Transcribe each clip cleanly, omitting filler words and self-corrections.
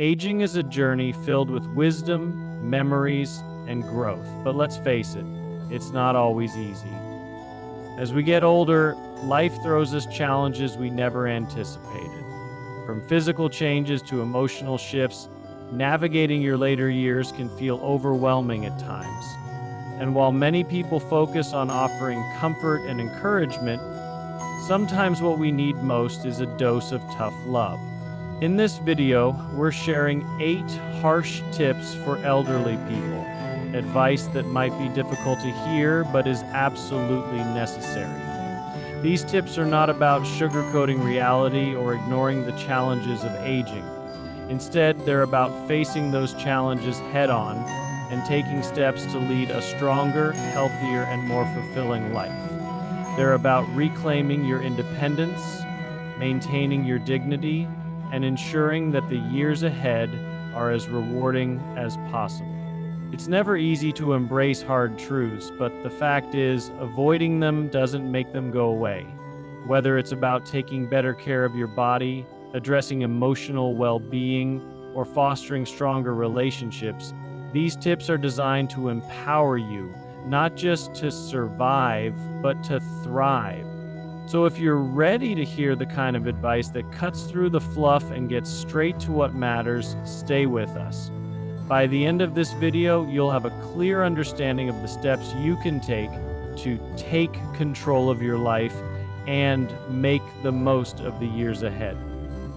Aging is a journey filled with wisdom, memories, and growth. But let's face it, it's not always easy. As we get older, life throws us challenges we never anticipated. From physical changes to emotional shifts, navigating your later years can feel overwhelming at times. And while many people focus on offering comfort and encouragement, sometimes what we need most is a dose of tough love. In this video, we're sharing 8 harsh tips for elderly people. Advice that might be difficult to hear, but is absolutely necessary. These tips are not about sugarcoating reality or ignoring the challenges of aging. Instead, they're about facing those challenges head-on and taking steps to lead a stronger, healthier, and more fulfilling life. They're about reclaiming your independence, maintaining your dignity, and ensuring that the years ahead are as rewarding as possible. It's never easy to embrace hard truths, but the fact is, avoiding them doesn't make them go away. Whether it's about taking better care of your body, addressing emotional well-being, or fostering stronger relationships, these tips are designed to empower you, not just to survive, but to thrive. So if you're ready to hear the kind of advice that cuts through the fluff and gets straight to what matters, stay with us. By the end of this video, you'll have a clear understanding of the steps you can take to take control of your life and make the most of the years ahead.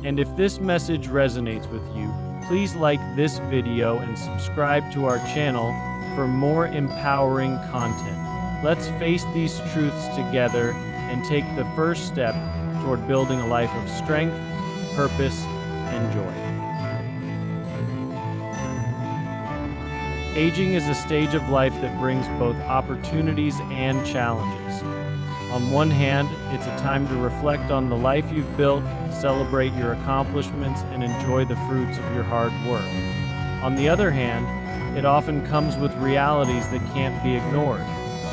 And if this message resonates with you, please like this video and subscribe to our channel for more empowering content. Let's face these truths together and take the first step toward building a life of strength, purpose, and joy. Aging is a stage of life that brings both opportunities and challenges. On one hand, it's a time to reflect on the life you've built, celebrate your accomplishments, and enjoy the fruits of your hard work. On the other hand, it often comes with realities that can't be ignored.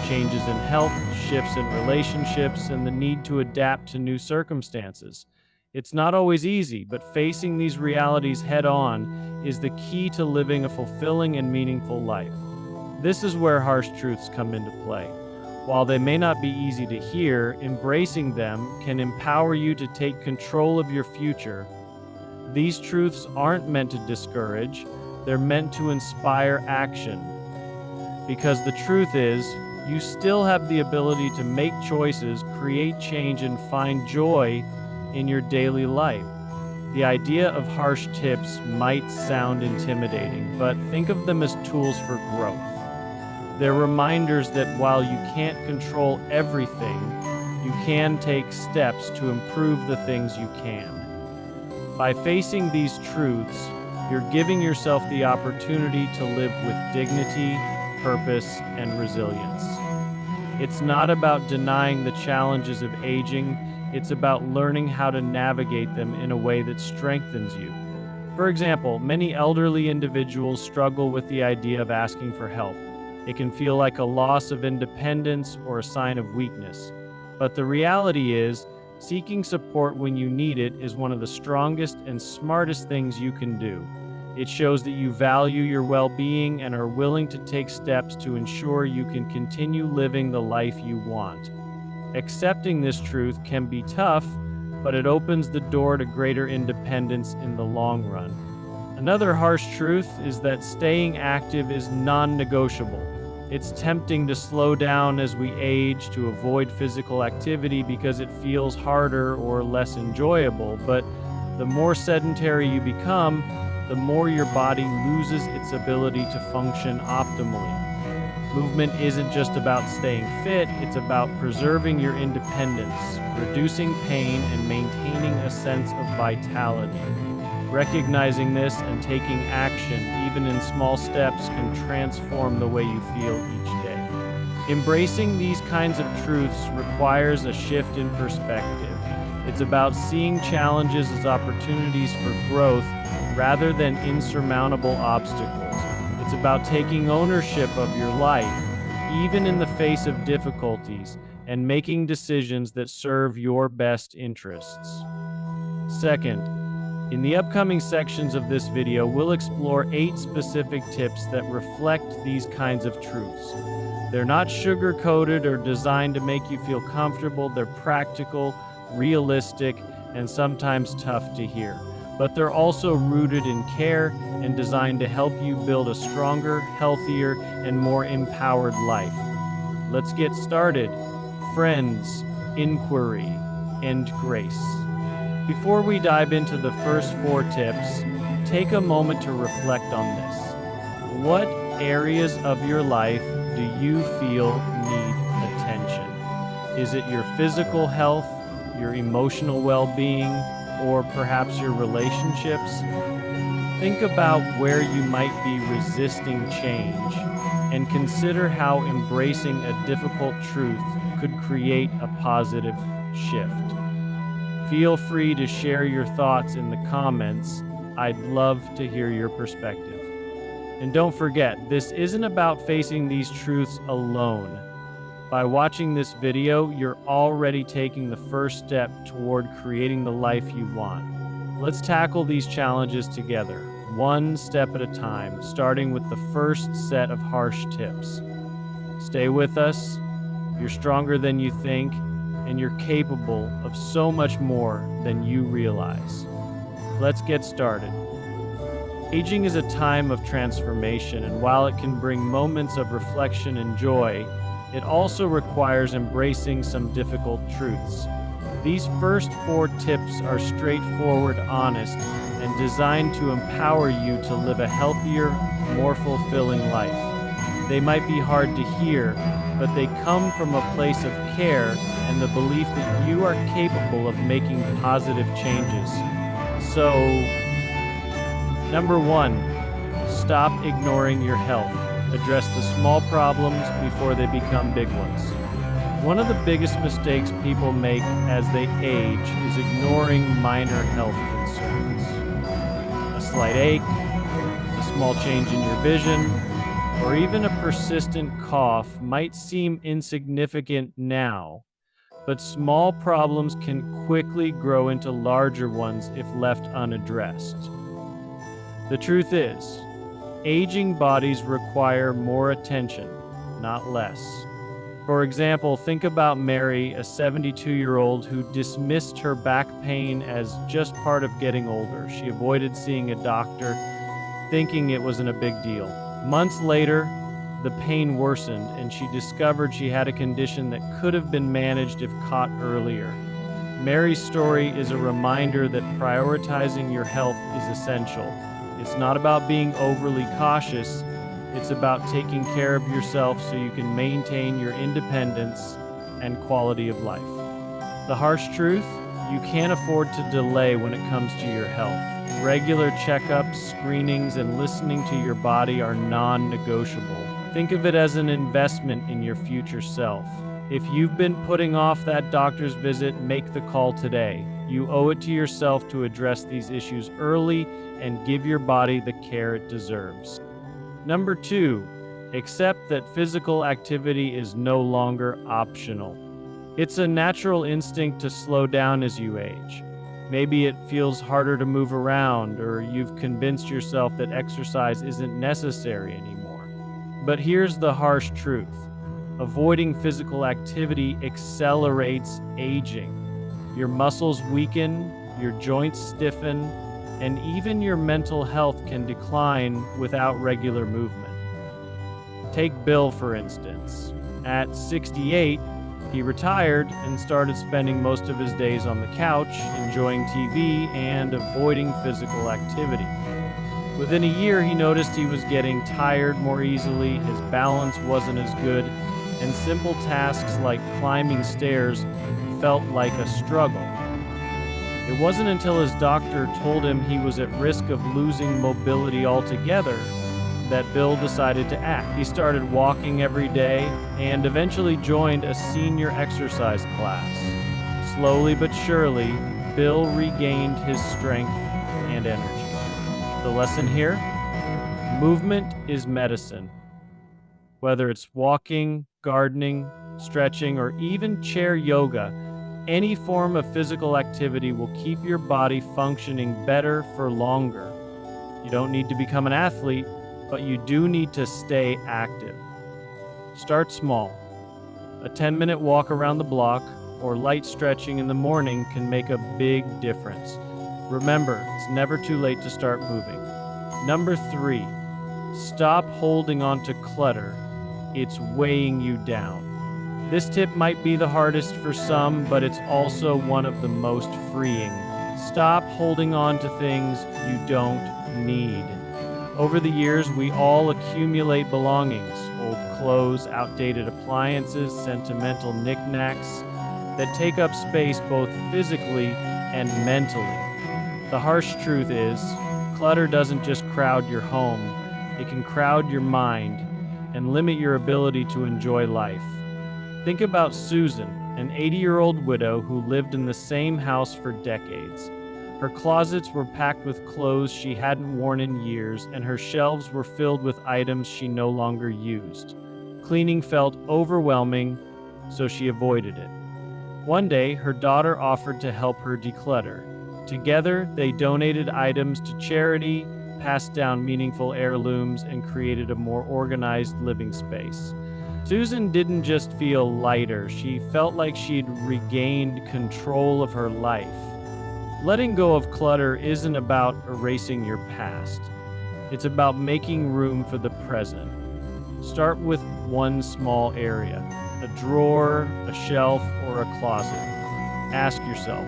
Changes in health, shifts in relationships, and the need to adapt to new circumstances. It's not always easy, but facing these realities head-on is the key to living a fulfilling and meaningful life. This is where harsh truths come into play. While they may not be easy to hear, embracing them can empower you to take control of your future. These truths aren't meant to discourage, they're meant to inspire action. Because the truth is, you still have the ability to make choices, create change, and find joy in your daily life. The idea of harsh tips might sound intimidating, but think of them as tools for growth. They're reminders that while you can't control everything, you can take steps to improve the things you can. By facing these truths, you're giving yourself the opportunity to live with dignity, purpose, and resilience. It's not about denying the challenges of aging, it's about learning how to navigate them in a way that strengthens you. For example, many elderly individuals struggle with the idea of asking for help. It can feel like a loss of independence or a sign of weakness. But the reality is, seeking support when you need it is one of the strongest and smartest things you can do. It shows that you value your well-being and are willing to take steps to ensure you can continue living the life you want. Accepting this truth can be tough, but it opens the door to greater independence in the long run. Another harsh truth is that staying active is non-negotiable. It's tempting to slow down as we age, to avoid physical activity because it feels harder or less enjoyable, but the more sedentary you become, the more your body loses its ability to function optimally. Movement isn't just about staying fit, it's about preserving your independence, reducing pain, and maintaining a sense of vitality. Recognizing this and taking action, even in small steps, can transform the way you feel each day. Embracing these kinds of truths requires a shift in perspective. It's about seeing challenges as opportunities for growth rather than insurmountable obstacles. It's about taking ownership of your life, even in the face of difficulties, and making decisions that serve your best interests. Second, In the upcoming sections of this video, we'll explore 8 specific tips that reflect these kinds of truths. They're not sugar-coated or designed to make you feel comfortable. They're practical, realistic, and sometimes tough to hear. But they're also rooted in care and designed to help you build a stronger, healthier, and more empowered life. Let's get started. Friends, inquiry, and grace. Before we dive into the first 4 tips, take a moment to reflect on this. What areas of your life do you feel need attention? Is it your physical health, your emotional well-being, or perhaps your relationships? Think about where you might be resisting change and consider how embracing a difficult truth could create a positive shift. Feel free to share your thoughts in the comments. I'd love to hear your perspective. And don't forget, this isn't about facing these truths alone. By watching this video, you're already taking the first step toward creating the life you want. Let's tackle these challenges together, one step at a time, starting with the first set of harsh tips. Stay with us. You're stronger than you think, and you're capable of so much more than you realize. Let's get started. Aging is a time of transformation, and while it can bring moments of reflection and joy, it also requires embracing some difficult truths. These first 4 tips are straightforward, honest, and designed to empower you to live a healthier, more fulfilling life. They might be hard to hear, but they come from a place of care and the belief that you are capable of making positive changes. So, number 1, stop ignoring your health. Address the small problems before they become big ones. One of the biggest mistakes people make as they age is ignoring minor health concerns. A slight ache, a small change in your vision, or even a persistent cough might seem insignificant now, but small problems can quickly grow into larger ones if left unaddressed. The truth is, aging bodies require more attention, not less. For example, think about Mary, a 72-year-old who dismissed her back pain as just part of getting older. She avoided seeing a doctor, thinking it wasn't a big deal. Months later, the pain worsened, and she discovered she had a condition that could have been managed if caught earlier. Mary's story is a reminder that prioritizing your health is essential. It's not about being overly cautious. It's about taking care of yourself so you can maintain your independence and quality of life. The harsh truth: you can't afford to delay when it comes to your health. Regular checkups, screenings, and listening to your body are non-negotiable. Think of it as an investment in your future self. If you've been putting off that doctor's visit, make the call today. You owe it to yourself to address these issues early and give your body the care it deserves. Number 2, accept that physical activity is no longer optional. It's a natural instinct to slow down as you age. Maybe it feels harder to move around, or you've convinced yourself that exercise isn't necessary anymore. But here's the harsh truth: avoiding physical activity accelerates aging. Your muscles weaken, your joints stiffen, and even your mental health can decline without regular movement. Take Bill, for instance. At 68, he retired and started spending most of his days on the couch, enjoying TV and avoiding physical activity. Within a year, he noticed he was getting tired more easily, his balance wasn't as good, and simple tasks like climbing stairs felt like a struggle. It wasn't until his doctor told him he was at risk of losing mobility altogether that Bill decided to act. He started walking every day and eventually joined a senior exercise class. Slowly but surely, Bill regained his strength and energy. The lesson here: movement is medicine. Whether it's walking, gardening, stretching, or even chair yoga, Any form of physical activity will keep your body functioning better for longer. You don't need to become an athlete, but you do need to stay active. Start small. A 10-minute walk around the block or light stretching in the morning can make a big difference. Remember, it's never too late to start moving. Number 3, stop holding on to clutter. It's weighing you down. This tip might be the hardest for some, but it's also one of the most freeing. Stop holding on to things you don't need. Over the years, we all accumulate belongings, old clothes, outdated appliances, sentimental knickknacks that take up space both physically and mentally. The harsh truth is, clutter doesn't just crowd your home, it can crowd your mind and limit your ability to enjoy life. Think about Susan, an 80-year-old widow who lived in the same house for decades. Her closets were packed with clothes she hadn't worn in years, and her shelves were filled with items she no longer used. Cleaning felt overwhelming, so she avoided it. One day, her daughter offered to help her declutter. Together, they donated items to charity, passed down meaningful heirlooms, and created a more organized living space. Susan didn't just feel lighter, she felt like she'd regained control of her life. Letting go of clutter isn't about erasing your past. It's about making room for the present. Start with one small area, a drawer, a shelf, or a closet. Ask yourself,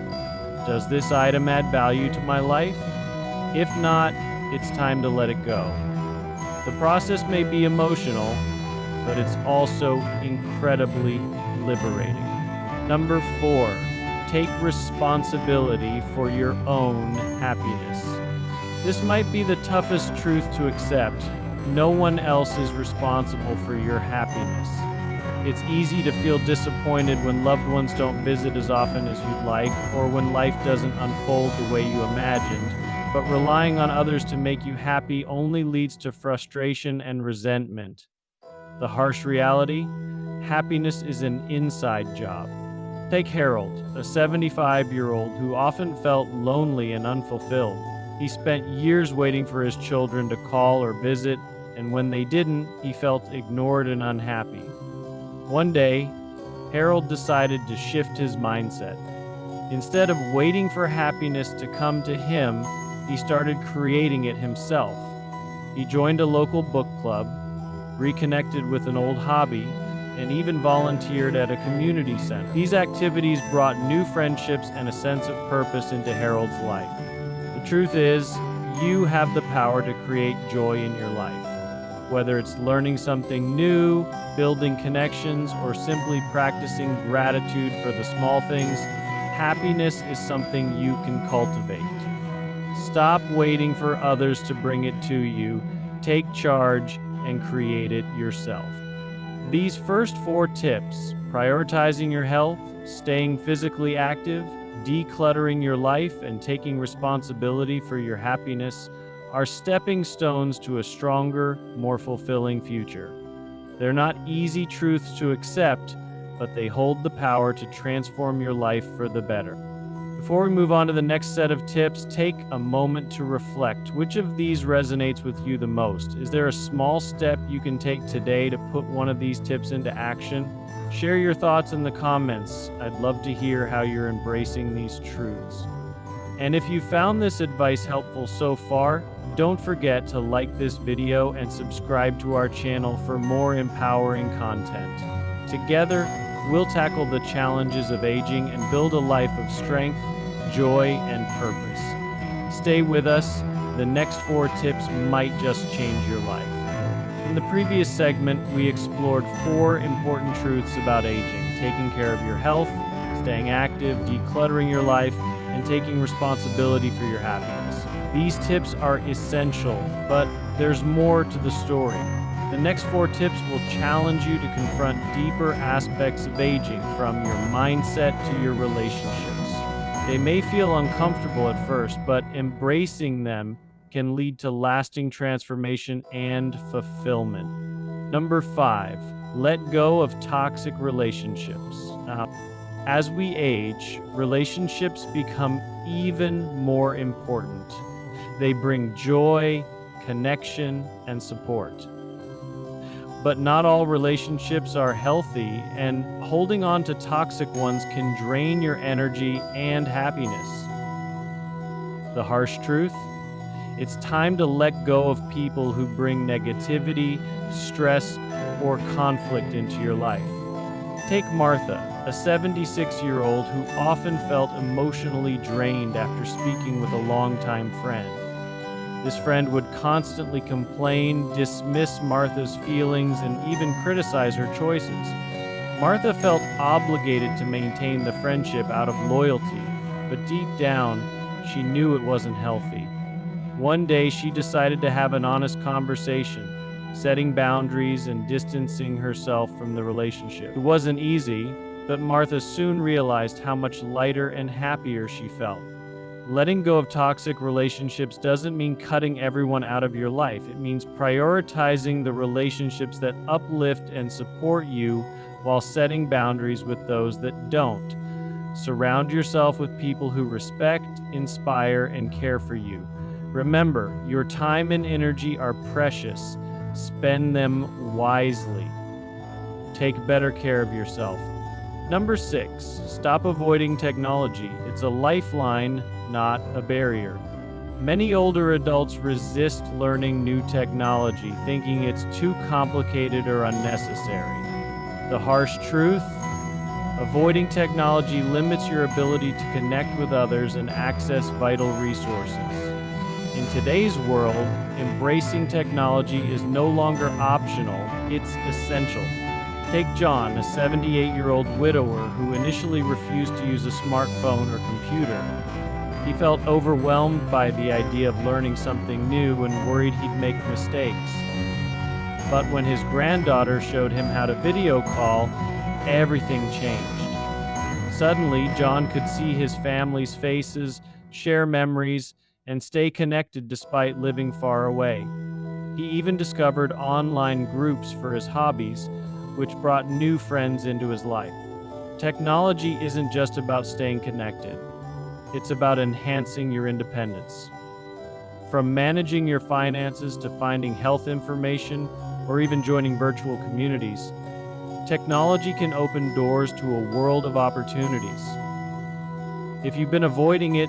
does this item add value to my life? If not, it's time to let it go. The process may be emotional, but it's also incredibly liberating. Number 4, take responsibility for your own happiness. This might be the toughest truth to accept. No one else is responsible for your happiness. It's easy to feel disappointed when loved ones don't visit as often as you'd like, or when life doesn't unfold the way you imagined. But relying on others to make you happy only leads to frustration and resentment. The harsh reality? Happiness is an inside job. Take Harold, a 75-year-old who often felt lonely and unfulfilled. He spent years waiting for his children to call or visit, and when they didn't, he felt ignored and unhappy. One day, Harold decided to shift his mindset. Instead of waiting for happiness to come to him, he started creating it himself. He joined a local book club, reconnected with an old hobby, and even volunteered at a community center. These activities brought new friendships and a sense of purpose into Harold's life. The truth is, you have the power to create joy in your life. Whether it's learning something new, building connections, or simply practicing gratitude for the small things, happiness is something you can cultivate. Stop waiting for others to bring it to you. Take charge and create it yourself. These first 4 tips, prioritizing your health, staying physically active, decluttering your life, and taking responsibility for your happiness, are stepping stones to a stronger, more fulfilling future. They're not easy truths to accept, but they hold the power to transform your life for the better. Before we move on to the next set of tips, take a moment to reflect. Which of these resonates with you the most? Is there a small step you can take today to put one of these tips into action? Share your thoughts in the comments. I'd love to hear how you're embracing these truths. And if you found this advice helpful so far, don't forget to like this video and subscribe to our channel for more empowering content. Together, we'll tackle the challenges of aging and build a life of strength, joy, and purpose. Stay with us. The next 4 tips might just change your life. In the previous segment, we explored 4 important truths about aging: taking care of your health, staying active, decluttering your life, and taking responsibility for your happiness. These tips are essential, but there's more to the story. The next 4 tips will challenge you to confront deeper aspects of aging, from your mindset to your relationships. They may feel uncomfortable at first, but embracing them can lead to lasting transformation and fulfillment. Number 5, let go of toxic relationships. As we age, relationships become even more important. They bring joy, connection, and support. But not all relationships are healthy, and holding on to toxic ones can drain your energy and happiness. The harsh truth? It's time to let go of people who bring negativity, stress, or conflict into your life. Take Martha, a 76-year-old who often felt emotionally drained after speaking with a longtime friend. This friend would constantly complain, dismiss Martha's feelings, and even criticize her choices. Martha felt obligated to maintain the friendship out of loyalty, but deep down, she knew it wasn't healthy. One day, she decided to have an honest conversation, setting boundaries and distancing herself from the relationship. It wasn't easy, but Martha soon realized how much lighter and happier she felt. Letting go of toxic relationships doesn't mean cutting everyone out of your life. It means prioritizing the relationships that uplift and support you while setting boundaries with those that don't. Surround yourself with people who respect, inspire, and care for you. Remember, your time and energy are precious. Spend them wisely. Take better care of yourself. Number 6, stop avoiding technology. It's a lifeline, not a barrier. Many older adults resist learning new technology, thinking it's too complicated or unnecessary. The harsh truth? Avoiding technology limits your ability to connect with others and access vital resources. In today's world, embracing technology is no longer optional, it's essential. Take John, a 78-year-old widower who initially refused to use a smartphone or computer. He felt overwhelmed by the idea of learning something new and worried he'd make mistakes. But when his granddaughter showed him how to video call, everything changed. Suddenly, John could see his family's faces, share memories, and stay connected despite living far away. He even discovered online groups for his hobbies, which brought new friends into his life. Technology isn't just about staying connected. It's about enhancing your independence. From managing your finances to finding health information or even joining virtual communities, technology can open doors to a world of opportunities. If you've been avoiding it,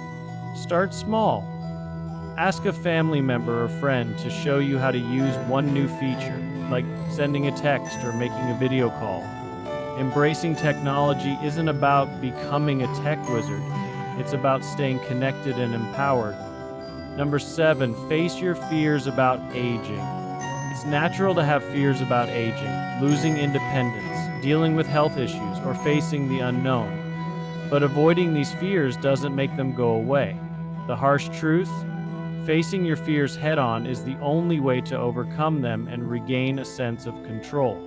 start small. Ask a family member or friend to show you how to use one new feature, like sending a text or making a video call. Embracing technology isn't about becoming a tech wizard. It's about staying connected and empowered. Number 7, face your fears about aging. It's natural to have fears about aging, losing independence, dealing with health issues, or facing the unknown. But avoiding these fears doesn't make them go away. The harsh truth? Facing your fears head-on is the only way to overcome them and regain a sense of control.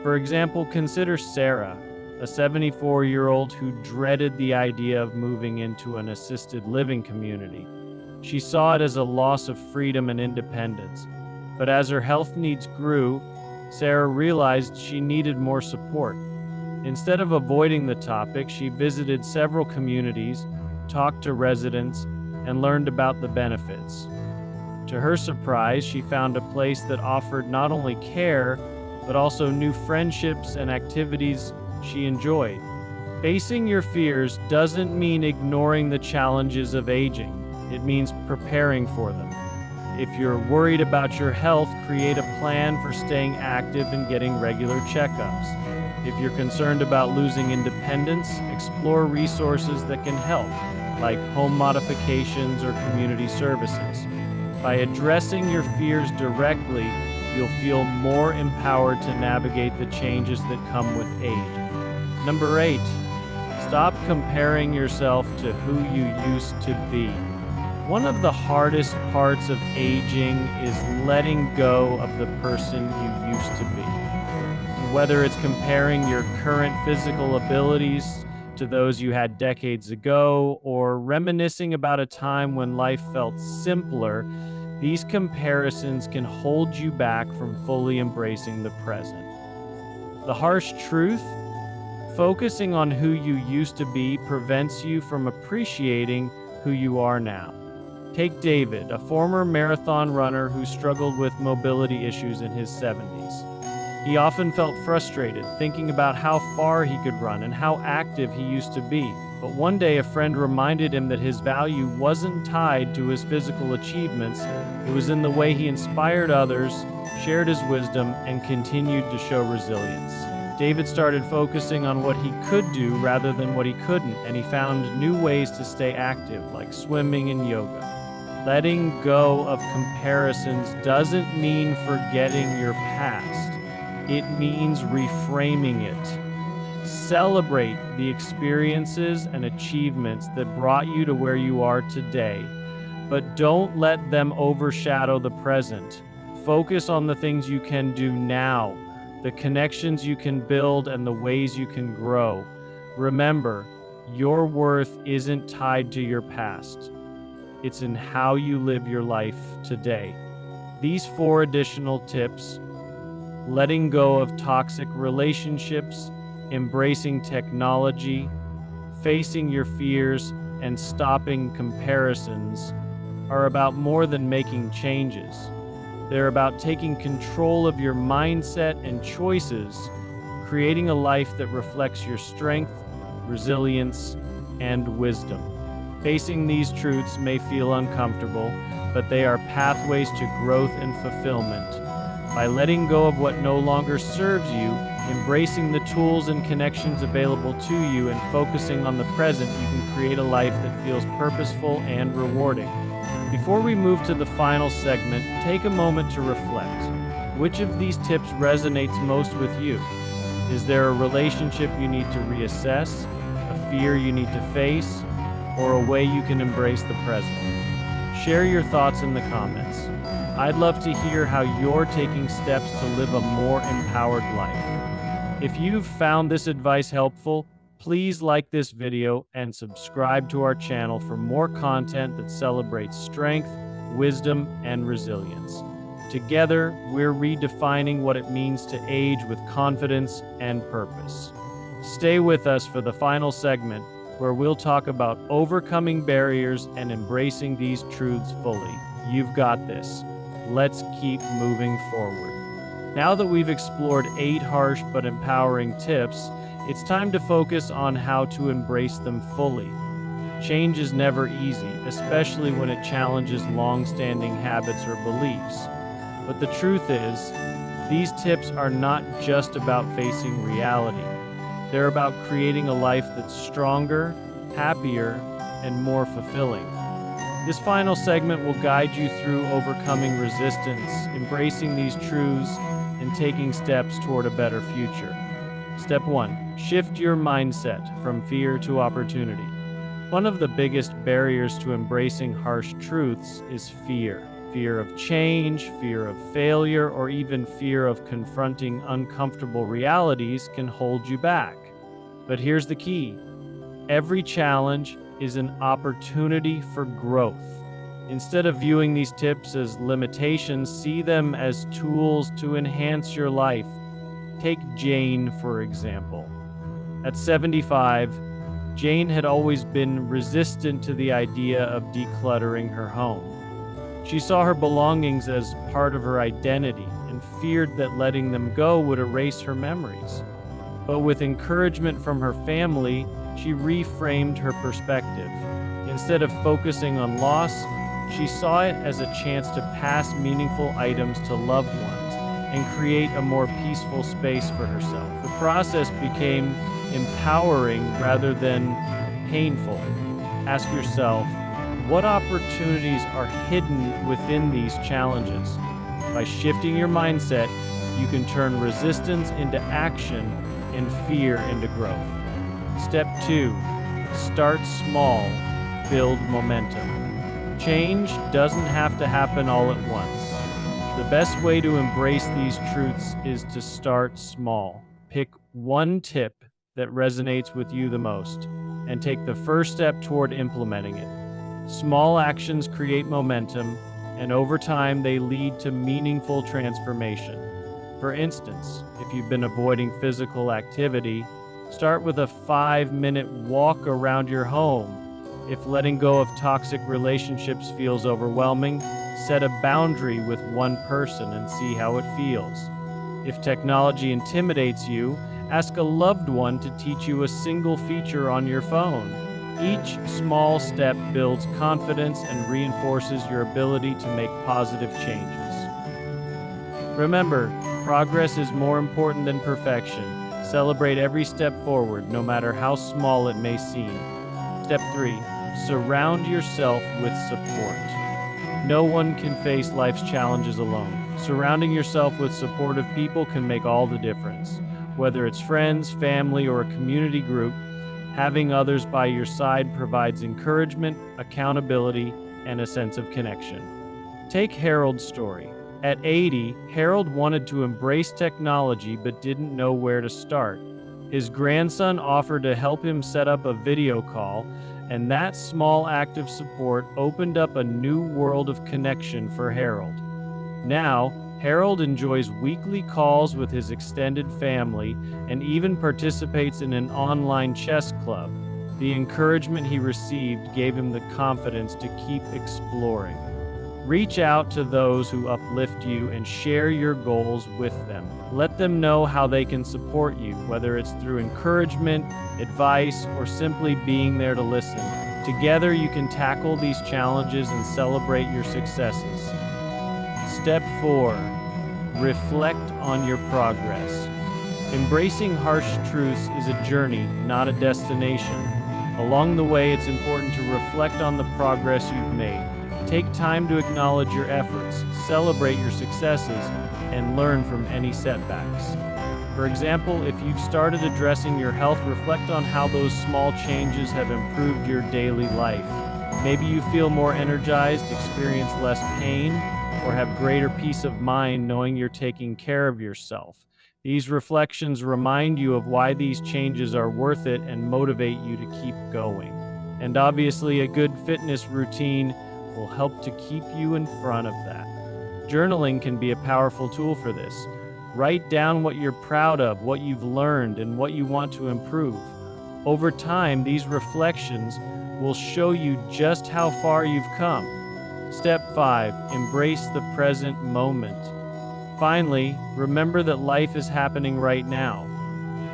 For example, consider Sarah, a 74-year-old who dreaded the idea of moving into an assisted living community. She saw it as a loss of freedom and independence. But as her health needs grew, Sarah realized she needed more support. Instead of avoiding the topic, she visited several communities, talked to residents, and learned about the benefits. To her surprise, she found a place that offered not only care, but also new friendships and activities she enjoyed. Facing your fears doesn't mean ignoring the challenges of aging. It means preparing for them. If you're worried about your health, create a plan for staying active and getting regular checkups. If you're concerned about losing independence, explore resources that can help, like home modifications or community services. By addressing your fears directly, you'll feel more empowered to navigate the changes that come with age. Number 8, stop comparing yourself to who you used to be. One of the hardest parts of aging is letting go of the person you used to be. Whether it's comparing your current physical abilities to those you had decades ago, or reminiscing about a time when life felt simpler, these comparisons can hold you back from fully embracing the present. The harsh truth? Focusing on who you used to be prevents you from appreciating who you are now. Take David, a former marathon runner who struggled with mobility issues in his 70s. He often felt frustrated, thinking about how far he could run and how active he used to be. But one day, a friend reminded him that his value wasn't tied to his physical achievements. It was in the way he inspired others, shared his wisdom, and continued to show resilience. David started focusing on what he could do rather than what he couldn't, and he found new ways to stay active, like swimming and yoga. Letting go of comparisons doesn't mean forgetting your past. It means reframing it. Celebrate the experiences and achievements that brought you to where you are today, but don't let them overshadow the present. Focus on the things you can do now, the connections you can build, and the ways you can grow. Remember, your worth isn't tied to your past. It's in how you live your life today. These 4 additional tips: letting go of toxic relationships, embracing technology, facing your fears, and stopping comparisons, are about more than making changes. They're about taking control of your mindset and choices, creating a life that reflects your strength, resilience, and wisdom. Facing these truths may feel uncomfortable, but they are pathways to growth and fulfillment. By letting go of what no longer serves you, embracing the tools and connections available to you, and focusing on the present, you can create a life that feels purposeful and rewarding. Before we move to the final segment, take a moment to reflect. Which of these tips resonates most with you? Is there a relationship you need to reassess, a fear you need to face, or a way you can embrace the present? Share your thoughts in the comments. I'd love to hear how you're taking steps to live a more empowered life. If you've found this advice helpful, please like this video and subscribe to our channel for more content that celebrates strength, wisdom, and resilience. Together, we're redefining what it means to age with confidence and purpose. Stay with us for the final segment, where we'll talk about overcoming barriers and embracing these truths fully. You've got this. Let's keep moving forward. Now that we've explored 8 harsh but empowering tips, it's time to focus on how to embrace them fully. Change is never easy, especially when it challenges long-standing habits or beliefs. But the truth is, these tips are not just about facing reality. They're about creating a life that's stronger, happier, and more fulfilling. This final segment will guide you through overcoming resistance, embracing these truths, and taking steps toward a better future. Step 1. Shift your mindset from fear to opportunity. One of the biggest barriers to embracing harsh truths is fear. Fear of change, fear of failure, or even fear of confronting uncomfortable realities can hold you back. But here's the key. Every challenge is an opportunity for growth. Instead of viewing these tips as limitations, see them as tools to enhance your life. Take Jane, for example. At 75, Jane had always been resistant to the idea of decluttering her home. She saw her belongings as part of her identity and feared that letting them go would erase her memories. But with encouragement from her family, she reframed her perspective. Instead of focusing on loss, she saw it as a chance to pass meaningful items to loved ones and create a more peaceful space for herself. The process became empowering rather than painful. Ask yourself, what opportunities are hidden within these challenges? By shifting your mindset, you can turn resistance into action and fear into growth. Step 2. Start small, build momentum. Change doesn't have to happen all at once. The best way to embrace these truths is to start small. Pick one tip that resonates with you the most and take the first step toward implementing it. Small actions create momentum, and over time they lead to meaningful transformation. For instance, if you've been avoiding physical activity, Start with a 5-minute walk around your home. If letting go of toxic relationships feels overwhelming, set a boundary with one person and see how it feels. If technology intimidates you, ask a loved one to teach you a single feature on your phone. Each small step builds confidence and reinforces your ability to make positive changes. Remember, progress is more important than perfection. Celebrate every step forward, no matter how small it may seem. Step 3. Surround yourself with support. No one can face life's challenges alone. Surrounding yourself with supportive people can make all the difference. Whether it's friends, family, or a community group, having others by your side provides encouragement, accountability, and a sense of connection. Take Harold's story. At 80, Harold wanted to embrace technology but didn't know where to start. His grandson offered to help him set up a video call, and that small act of support opened up a new world of connection for Harold. Now, Harold enjoys weekly calls with his extended family and even participates in an online chess club. The encouragement he received gave him the confidence to keep exploring. Reach out to those who uplift you and share your goals with them. Let them know how they can support you, whether it's through encouragement, advice, or simply being there to listen. Together, you can tackle these challenges and celebrate your successes. Step 4. Reflect on your progress. Embracing harsh truths is a journey, not a destination. Along the way, it's important to reflect on the progress you've made. Take time to acknowledge your efforts, celebrate your successes, and learn from any setbacks. For example, if you've started addressing your health, reflect on how those small changes have improved your daily life. Maybe you feel more energized, experience less pain, or have greater peace of mind knowing you're taking care of yourself. These reflections remind you of why these changes are worth it and motivate you to keep going. And obviously, a good fitness routine will help to keep you in front of that. Journaling can be a powerful tool for this. Write down what you're proud of, what you've learned, and what you want to improve. Over time, these reflections will show you just how far you've come. Step 5. Embrace the present moment. Finally, remember that life is happening right now.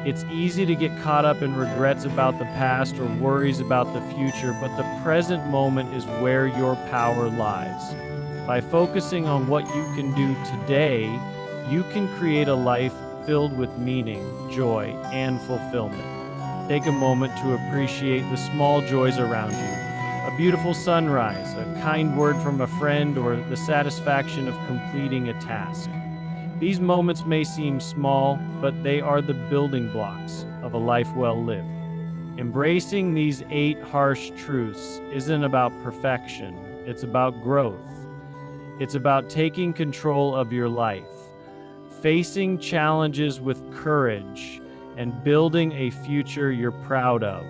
It's easy to get caught up in regrets about the past or worries about the future, but the present moment is where your power lies. By focusing on what you can do today, you can create a life filled with meaning, joy, and fulfillment. Take a moment to appreciate the small joys around you. A beautiful sunrise, a kind word from a friend, or the satisfaction of completing a task. These moments may seem small, but they are the building blocks of a life well lived. Embracing these 8 harsh truths isn't about perfection, it's about growth. It's about taking control of your life, facing challenges with courage, and building a future you're proud of.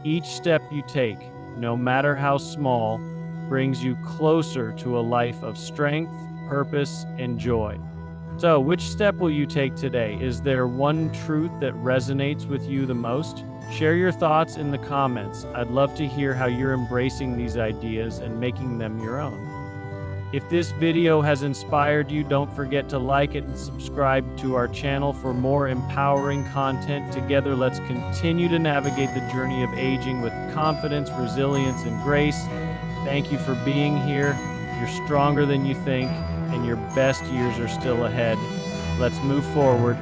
Each step you take, no matter how small, brings you closer to a life of strength, purpose, and joy. So, which step will you take today? Is there one truth that resonates with you the most? Share your thoughts in the comments. I'd love to hear how you're embracing these ideas and making them your own. If this video has inspired you, don't forget to like it and subscribe to our channel for more empowering content. Together, let's continue to navigate the journey of aging with confidence, resilience, and grace. Thank you for being here. You're stronger than you think, and your best years are still ahead. Let's move forward,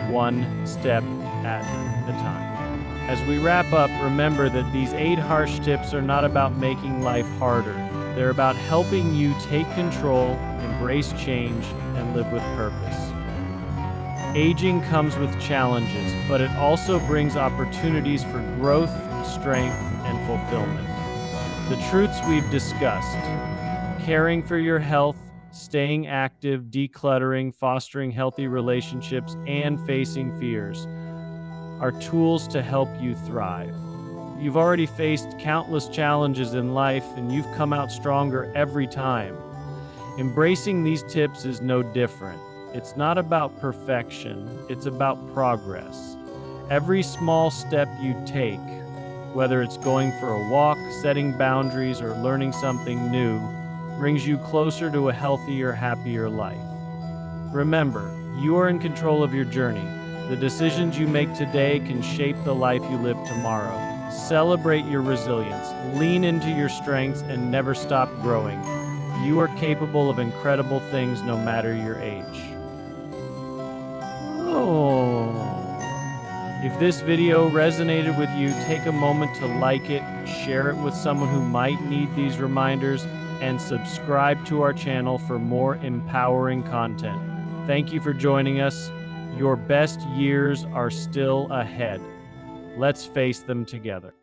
one step at a time. As we wrap up, remember that these 8 harsh tips are not about making life harder. They're about helping you take control, embrace change, and live with purpose. Aging comes with challenges, but it also brings opportunities for growth, strength, and fulfillment. The truths we've discussed: caring for your health, staying active, decluttering, fostering healthy relationships, and facing fears are tools to help you thrive. You've already faced countless challenges in life, and you've come out stronger every time. Embracing these tips is no different. It's not about perfection, it's about progress. Every small step you take, whether it's going for a walk, setting boundaries, or learning something new, brings you closer to a healthier, happier life. Remember, you are in control of your journey. The decisions you make today can shape the life you live tomorrow. Celebrate your resilience, lean into your strengths, and never stop growing. You are capable of incredible things no matter your age. Oh. If this video resonated with you, take a moment to like it, share it with someone who might need these reminders, and subscribe to our channel for more empowering content. Thank you for joining us. Your best years are still ahead. Let's face them together.